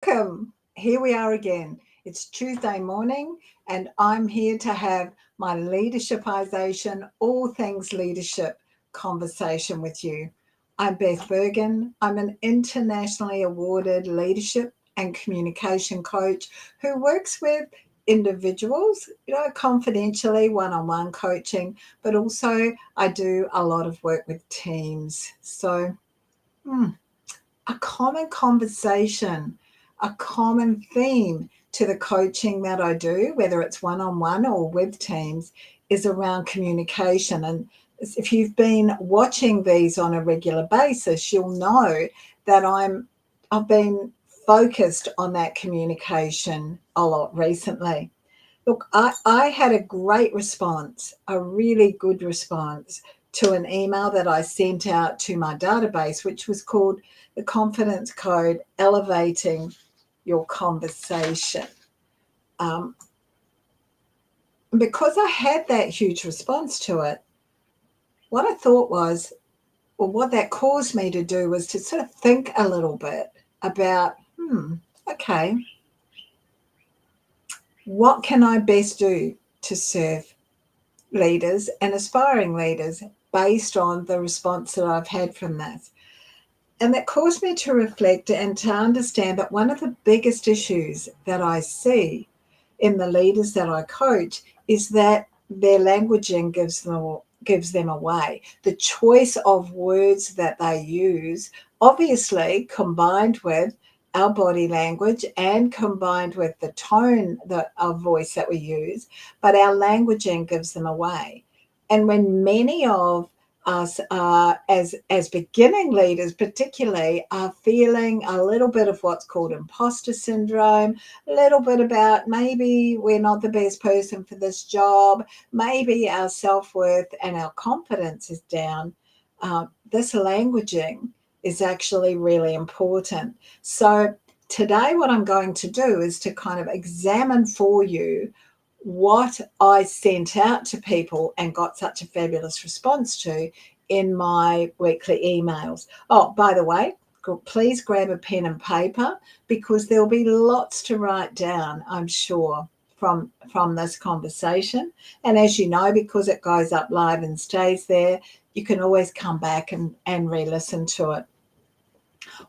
Welcome. Here we are again. It's Tuesday morning, and I'm here to have my leadershipisation, all things leadership conversation with you. I'm Beth Bergen. I'm an internationally awarded leadership and communication coach who works with individuals, confidentially, one-on-one coaching, but also I do a lot of work with teams. So, a common conversation, a common theme to the coaching that I do, whether it's one-on-one or with teams, is around communication. And if you've been watching these on a regular basis, you'll know that I've been focused on that communication a lot recently. Look, I had a great response, a really good response to an email that I sent out to my database, which was called the Confidence Code, Elevating Your Conversation. Because I had that huge response to it, what I thought was, or what that caused me to do was to sort of think a little bit about, okay, what can I best do to serve leaders and aspiring leaders based on the response that I've had from this? And that caused me to reflect and to understand that one of the biggest issues that I see in the leaders that I coach is that their languaging gives them away. The choice of words that they use, obviously combined with our body language and combined with the tone of voice that we use, but our languaging gives them away. And when many of us are, as beginning leaders particularly, are feeling a little bit of what's called imposter syndrome, a little bit about maybe we're not the best person for this job, maybe our self-worth and our confidence is down, this languaging is actually really important. So today what I'm going to do is to kind of examine for you what I sent out to people and got such a fabulous response to in my weekly emails. Oh, by the way, please grab a pen and paper because there'll be lots to write down, I'm sure, from this conversation. And as you know, because it goes up live and stays there, you can always come back and re-listen to it.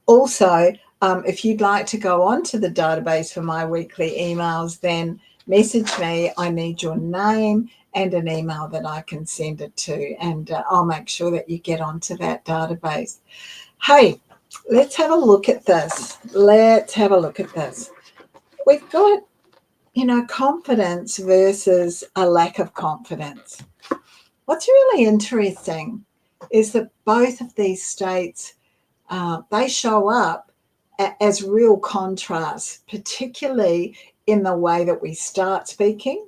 Also, if you'd like to go onto the database for my weekly emails, then message me. I need your name and an email that I can send it to, and I'll make sure that you get onto that database. Hey, let's have a look at this. We've got, confidence versus a lack of confidence. What's really interesting is that both of these states, they show up as real contrasts, particularly in the way that we start speaking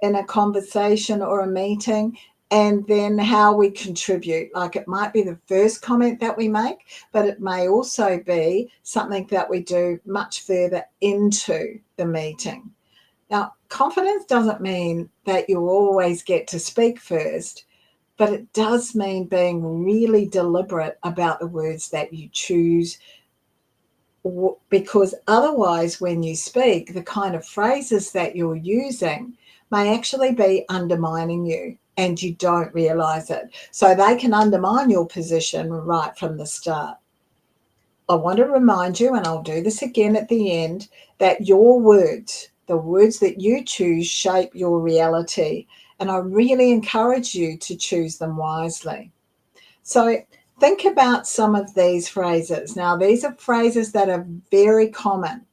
in a conversation or a meeting, and then how we contribute. Like it might be the first comment that we make, but it may also be something that we do much further into the meeting. Now, confidence doesn't mean that you always get to speak first, but it does mean being really deliberate about the words that you choose, because otherwise when you speak, the kind of phrases that you're using may actually be undermining you and you don't realize it. So they can undermine your position right from the start. I want to remind you, and I'll do this again at the end, that your words, the words that you choose, shape your reality. And I really encourage you to choose them wisely. So think about some of these phrases. Now, these are phrases that are very common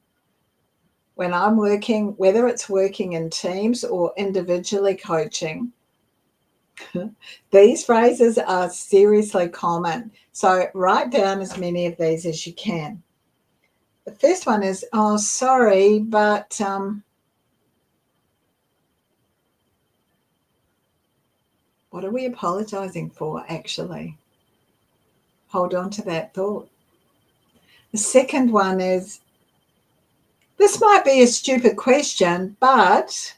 when I'm working, whether it's working in teams or individually coaching. These phrases are seriously common. So write down as many of these as you can. The first one is, oh, sorry, but what are we apologizing for, actually? Hold on to that thought. The second one is, this might be a stupid question, but...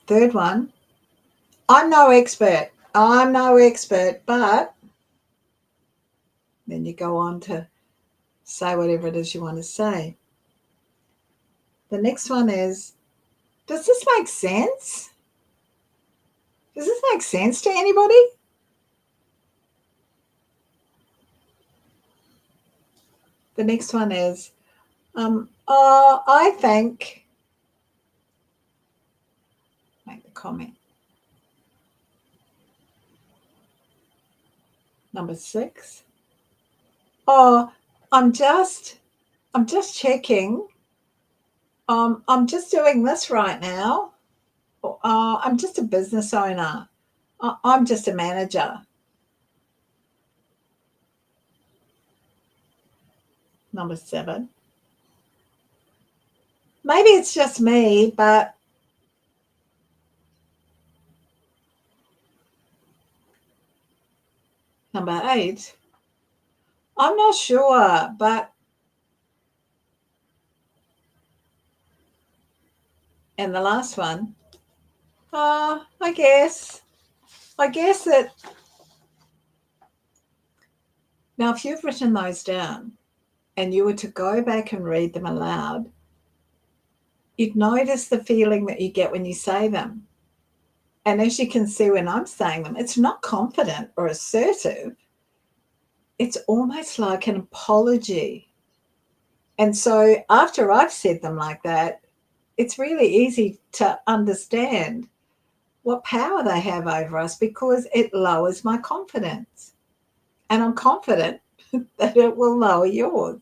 Third one, I'm no expert, but... Then you go on to say whatever it is you want to say. The next one is, does this make sense? Does this make sense to anybody? The next one is, I think, make the comment. Number 6. I'm just checking. I'm just doing this right now. I'm just a business owner. I'm just a manager. Number 7. Maybe it's just me, but number 8. I'm not sure, but, and the last one, I guess that. Now, if you've written those down and you were to go back and read them aloud, you'd notice the feeling that you get when you say them. And as you can see when I'm saying them, it's not confident or assertive. It's almost like an apology. And so after I've said them like that, it's really easy to understand what power they have over us, because it lowers my confidence. And I'm confident that it will lower yours.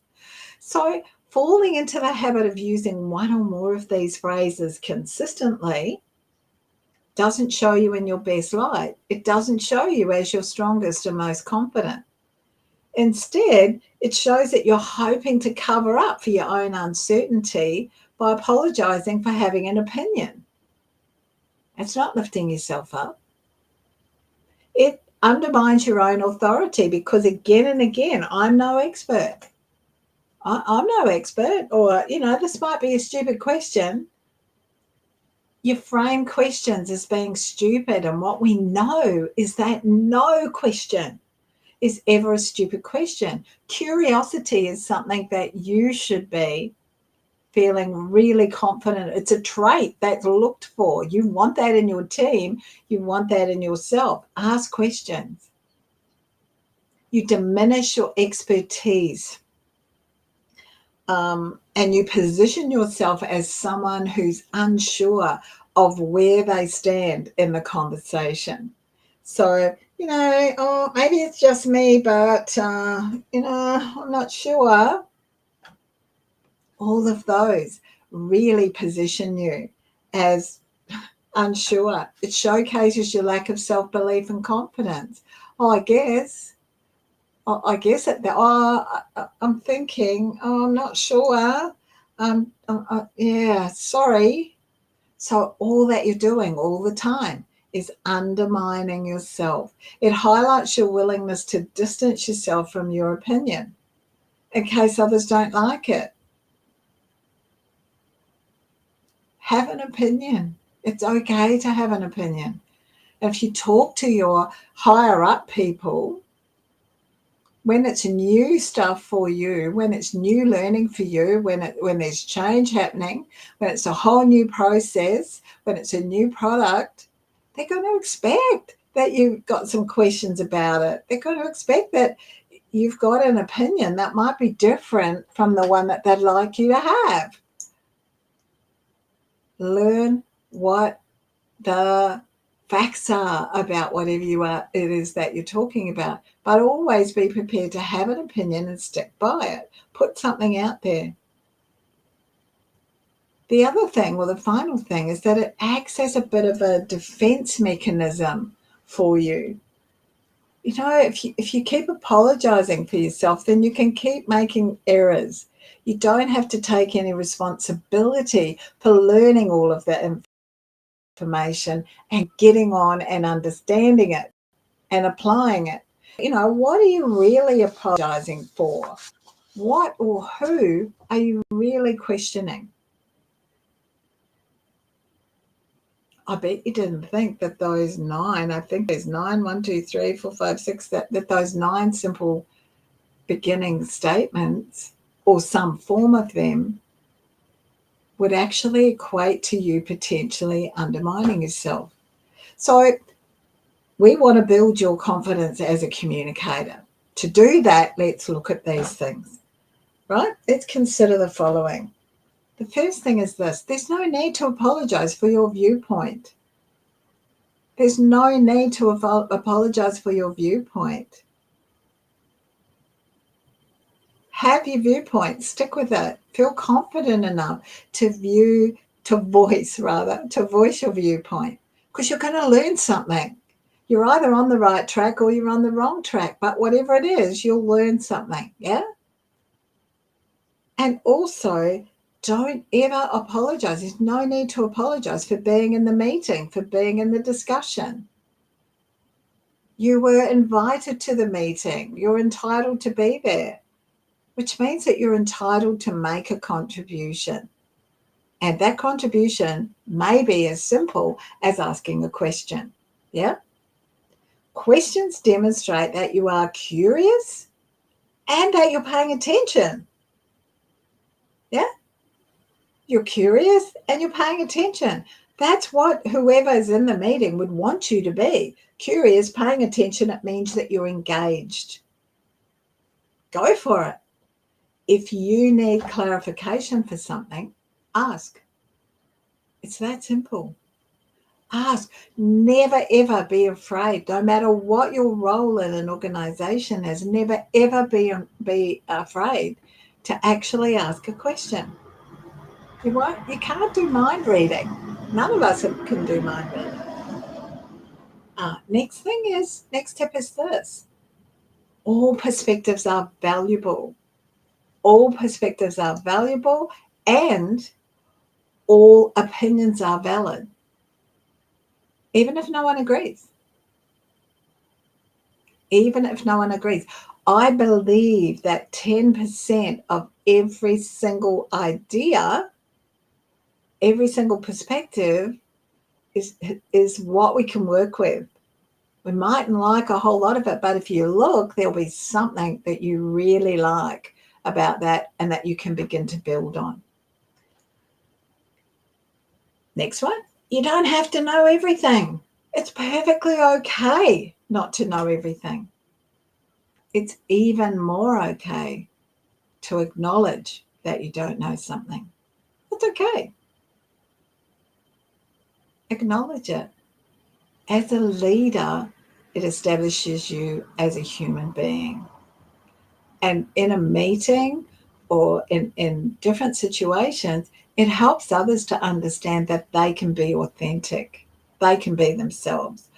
So falling into the habit of using one or more of these phrases consistently doesn't show you in your best light. It doesn't show you as your strongest and most confident. Instead, it shows that you're hoping to cover up for your own uncertainty by apologizing for having an opinion. It's not lifting yourself up. It undermines your own authority, because again and again, I'm no expert. I'm no expert, or, this might be a stupid question. You frame questions as being stupid, and what we know is that no question is ever a stupid question. Curiosity is something that you should be feeling really confident. It's a trait that's looked for. You want that in your team. You want that in yourself. Ask questions. You diminish your expertise. And you position yourself as someone who's unsure of where they stand in the conversation. So, maybe it's just me, but, I'm not sure. All of those really position you as unsure. It showcases your lack of self-belief and confidence. I guess I'm thinking, I'm not sure. Yeah, sorry. So all that you're doing all the time is undermining yourself. It highlights your willingness to distance yourself from your opinion in case others don't like it. Have an opinion. It's okay to have an opinion. If you talk to your higher up people, when it's new stuff for you, when it's new learning for you, when there's change happening, when it's a whole new process, when it's a new product, they're going to expect that you've got some questions about it. They're going to expect that you've got an opinion that might be different from the one that they'd like you to have. Learn what the facts are about whatever it is that you're talking about, but always be prepared to have an opinion and stick by it. Put something out there. The other thing, the final thing, is that it acts as a bit of a defense mechanism for you. If you keep apologizing for yourself, then you can keep making errors. You don't have to take any responsibility for learning all of that information and getting on and understanding it and applying it. What are you really apologizing for? What or who are you really questioning? I bet you didn't think that those 9, I think there's 9, 1, 2, 3, 4, 5, 6, that those 9 simple beginning statements or some form of them would actually equate to you potentially undermining yourself. So we want to build your confidence as a communicator. To do that, let's look at these things, right? Let's consider the following. The first thing is this: there's no need to apologize for your viewpoint. There's no need to apologize for your viewpoint. Have your viewpoint, stick with it. Feel confident enough to voice your viewpoint, because you're going to learn something. You're either on the right track or you're on the wrong track, but whatever it is, you'll learn something, yeah? And also, don't ever apologize. There's no need to apologize for being in the meeting, for being in the discussion. You were invited to the meeting. You're entitled to be there, which means that you're entitled to make a contribution. And that contribution may be as simple as asking a question, yeah? Questions demonstrate that you are curious and that you're paying attention. Yeah? You're curious and you're paying attention. That's what whoever is in the meeting would want you to be. Curious, paying attention, it means that you're engaged. Go for it. If you need clarification for something, ask. It's that simple. Ask. Never, ever be afraid. No matter what your role in an organization is, never, ever be afraid to actually ask a question. You can't do mind reading. None of us can do mind reading. Next tip is this. All perspectives are valuable. All perspectives are valuable, and all opinions are valid, even if no one agrees. Even if no one agrees. I believe that 10% of every single idea, every single perspective is what we can work with. We mightn't like a whole lot of it, but if you look, there'll be something that you really like about that and that you can begin to build on. Next one, you don't have to know everything. It's perfectly okay not to know everything. It's even more okay to acknowledge that you don't know something. It's okay. Acknowledge it. As a leader, it establishes you as a human being. And in a meeting or in different situations, it helps others to understand that they can be authentic. They can be themselves.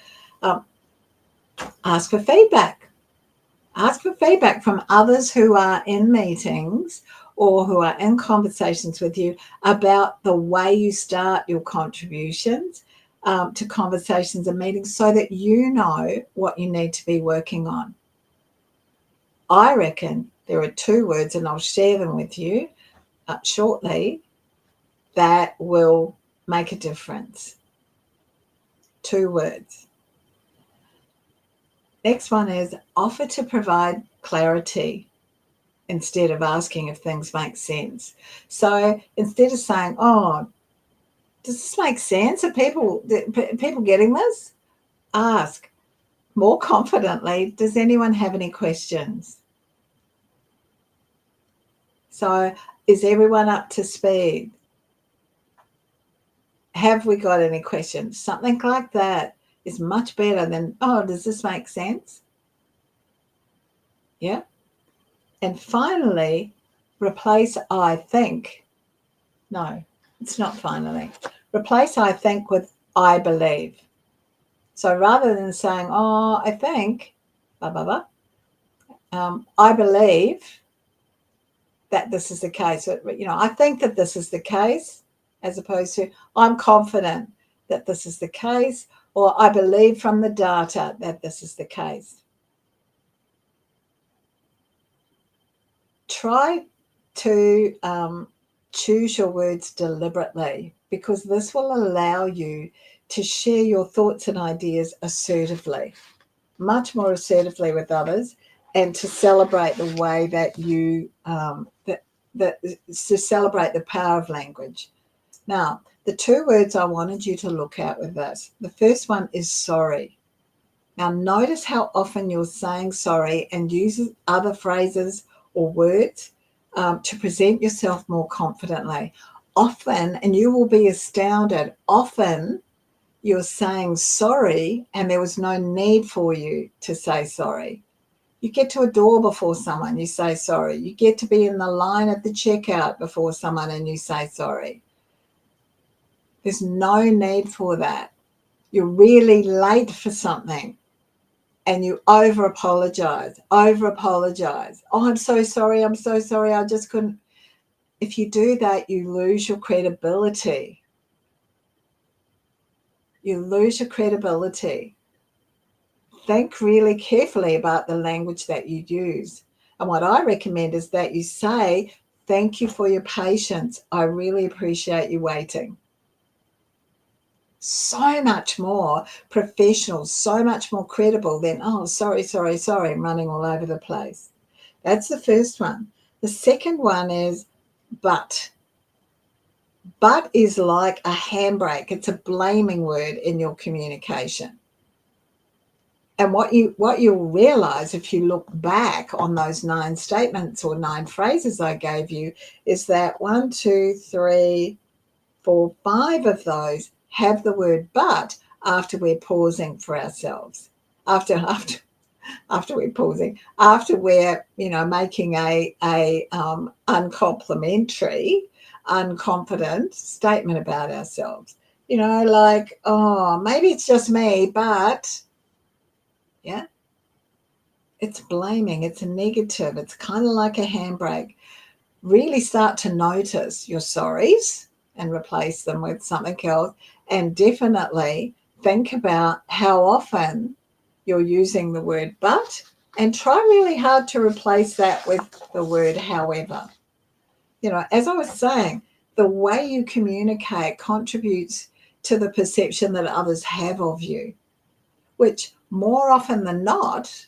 Ask for feedback. Ask for feedback from others who are in meetings or who are in conversations with you about the way you start your contributions to conversations and meetings, so that you know what you need to be working on. I reckon there are 2 words, and I'll share them with you shortly, that will make a difference. 2 words. Next one is offer to provide clarity instead of asking if things make sense. So instead of saying, oh, does this make sense? Are people getting this? Ask more confidently, does anyone have any questions? So is everyone up to speed? Have we got any questions? Something like that is much better than, oh, does this make sense? Yeah. And finally, replace I think. No, it's not finally. Replace I think with I believe. So rather than saying, oh, I think, blah, blah, blah, I believe that this is the case. I think that this is the case, as opposed to I'm confident that this is the case, or I believe from the data that this is the case. Try to choose your words deliberately, because this will allow you to share your thoughts and ideas assertively, much more assertively with others and to celebrate the way that you that to celebrate the power of language. Now, the two words I wanted you to look at with this. The first one is sorry. Now, notice how often you're saying sorry and use other phrases or words to present yourself more confidently. Often, and you will be astounded, often you're saying sorry and there was no need for you to say sorry. You get to a door before someone, you say sorry. You get to be in the line at the checkout before someone and you say sorry. There's no need for that. You're really late for something and you over apologize. Oh, I'm so sorry. I just couldn't. If you do that, you lose your credibility. Think really carefully about the language that you use. And what I recommend is that you say, thank you for your patience. I really appreciate you waiting. So much more professional, so much more credible than, oh, sorry, I'm running all over the place. That's the first one. The second one is but. But is like a handbrake. It's a blaming word in your communication. And what you'll realize if you look back on those 9 statements or 9 phrases I gave you is that 1, 2, 3, 4, 5 of those have the word but after we're pausing for ourselves. After we're pausing, after we're making a uncomplimentary, unconfident statement about ourselves. Like, oh, maybe it's just me, but yeah, it's blaming, it's a negative, it's kind of like a handbrake. Really start to notice your sorries and replace them with something else. And definitely think about how often you're using the word but, and try really hard to replace that with the word however. As I was saying, the way you communicate contributes to the perception that others have of you, which more often than not,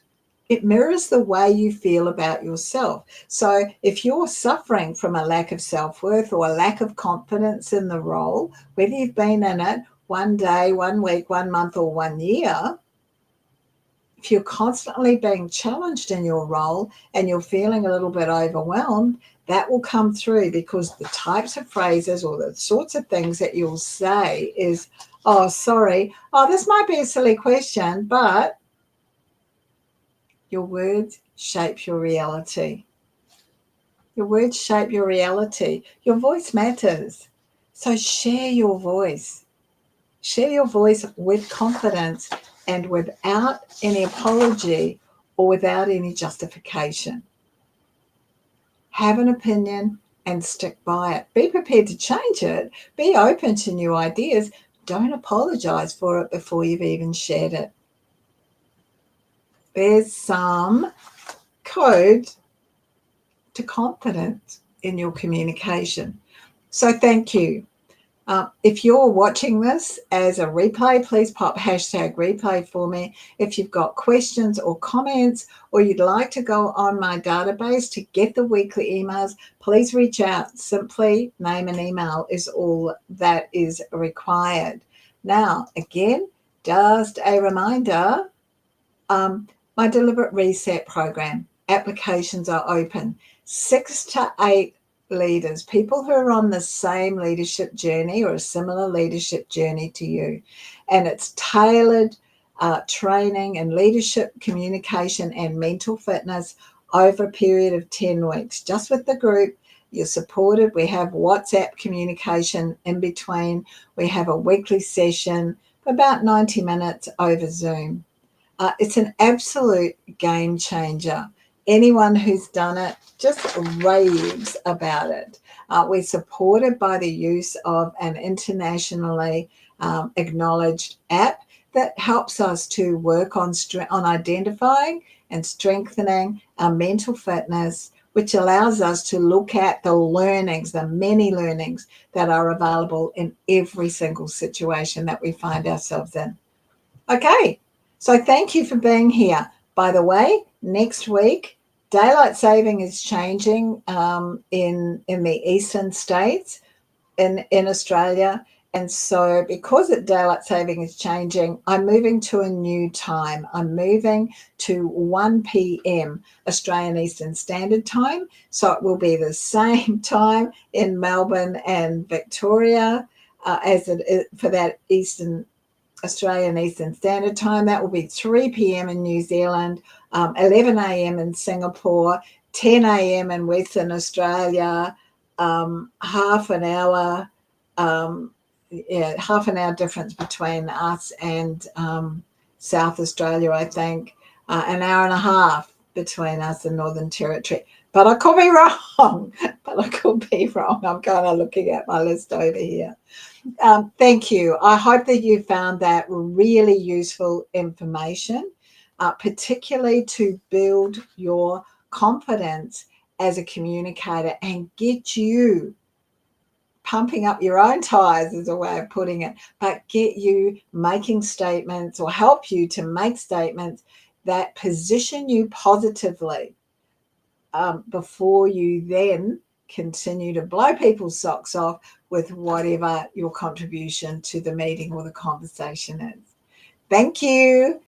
it mirrors the way you feel about yourself. So if you're suffering from a lack of self-worth or a lack of confidence in the role, whether you've been in it 1 day, 1 week, 1 month, or 1 year, if you're constantly being challenged in your role and you're feeling a little bit overwhelmed, that will come through, because the types of phrases or the sorts of things that you'll say is, oh, sorry, oh, this might be a silly question, but your words shape your reality. Your words shape your reality. Your voice matters. So share your voice. Share your voice with confidence and without any apology or without any justification. Have an opinion and stick by it. Be prepared to change it. Be open to new ideas. Don't apologize for it before you've even shared it. There's some code to confidence in your communication. So thank you. If you're watching this as a replay, please pop #replay for me. If you've got questions or comments, or you'd like to go on my database to get the weekly emails, please reach out. Simply name and email is all that is required. Now, again, just a reminder, my Deliberate Reset program, applications are open. 6 to 8 leaders, people who are on the same leadership journey or a similar leadership journey to you. And it's tailored training in leadership, communication, and mental fitness over a period of 10 weeks. Just with the group, you're supported. We have WhatsApp communication in between. We have a weekly session for about 90 minutes over Zoom. It's an absolute game changer. Anyone who's done it just raves about it. We're supported by the use of an internationally acknowledged app that helps us to work on identifying and strengthening our mental fitness, which allows us to look at the learnings, the many learnings that are available in every single situation that we find ourselves in. Okay, so thank you for being here. By the way, next week, daylight saving is changing in the eastern states in Australia. And so because daylight saving is changing, I'm moving to a new time. I'm moving to 1 p.m. Australian Eastern Standard Time. So it will be the same time in Melbourne and Victoria as it is for that Australian Eastern Standard Time. That will be 3 p.m. in New Zealand, 11 a.m. in Singapore, 10 a.m. in Western Australia, half an hour difference between us and South Australia, I think, an hour and a half between us and Northern Territory. But I could be wrong. I'm kind of looking at my list over here. Thank you. I hope that you found that really useful information, particularly to build your confidence as a communicator and get you pumping up your own tires, is a way of putting it, but get you making statements or help you to make statements that position you positively before you then continue to blow people's socks off with whatever your contribution to the meeting or the conversation is. Thank you.